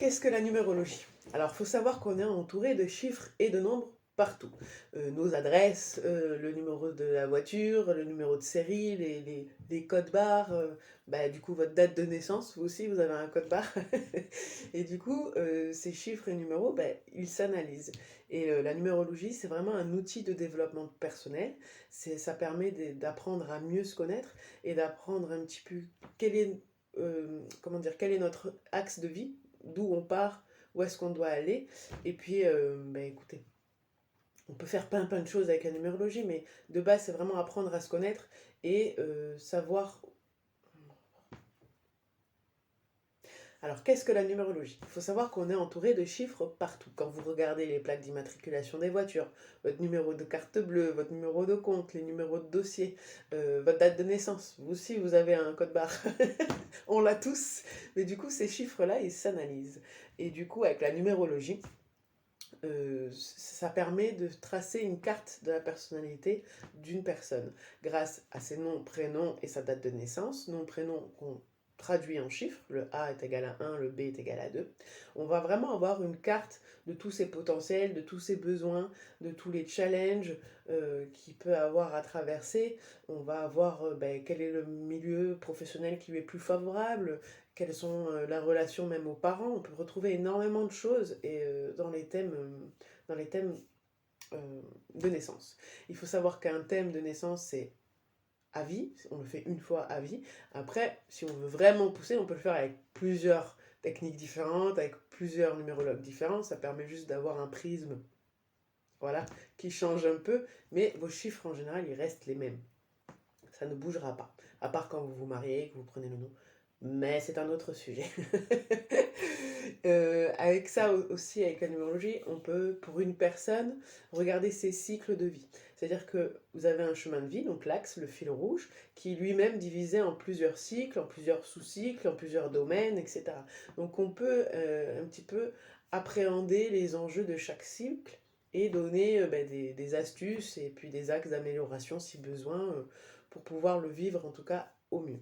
Qu'est-ce que la numérologie? Alors, il faut savoir qu'on est entouré de chiffres et de nombres partout. Nos adresses, le numéro de la voiture, le numéro de série, les codes barres, bah, du coup, votre date de naissance, vous aussi, vous avez un code barre. Et du coup, ces chiffres et numéros, bah, ils s'analysent. Et la numérologie, c'est vraiment un outil de développement personnel. Ça permet d'apprendre à mieux se connaître et d'apprendre un petit peu quel est, comment dire, quel est notre axe de vie, d'où on part, où est-ce qu'on doit aller. Et puis, bah, écoutez, on peut faire plein de choses avec la numérologie, mais de base, c'est vraiment apprendre à se connaître et savoir. Alors, qu'est-ce que la numérologie? Il faut savoir qu'on est entouré de chiffres partout. Quand vous regardez les plaques d'immatriculation des voitures, votre numéro de carte bleue, votre numéro de compte, les numéros de dossier, votre date de naissance, vous aussi, vous avez un code barre. On l'a tous. Mais du coup, ces chiffres-là, ils s'analysent. Et du coup, avec la numérologie, ça permet de tracer une carte de la personnalité d'une personne grâce à ses noms, prénoms et sa date de naissance. Nom, prénom qu'on traduit en chiffres, le A est égal à 1, le B est égal à 2. On va vraiment avoir une carte de tous ses potentiels, de tous ses besoins, de tous les challenges qu'il peut avoir à traverser. On va avoir ben, quel est le milieu professionnel qui lui est plus favorable, quelles sont la relation même aux parents. On peut retrouver énormément de choses et, dans les thèmes de naissance. Il faut savoir qu'un thème de naissance, c'est à vie, on le fait une fois à vie. Après, si on veut vraiment pousser, on peut le faire avec plusieurs techniques différentes, avec plusieurs numérologues différents. Ça permet juste d'avoir un prisme, voilà, qui change un peu, mais vos chiffres en général, ils restent les mêmes. Ça ne bougera pas, à part quand vous vous mariez, que vous prenez le nom. Mais c'est un autre sujet. Avec ça aussi, avec la numérologie, on peut, pour une personne, regarder ses cycles de vie. C'est-à-dire que vous avez un chemin de vie, donc l'axe, le fil rouge, qui est lui-même divisé en plusieurs cycles, en plusieurs sous-cycles, en plusieurs domaines, etc. Donc on peut un petit peu appréhender les enjeux de chaque cycle et donner ben, des astuces et puis des axes d'amélioration si besoin pour pouvoir le vivre en tout cas au mieux.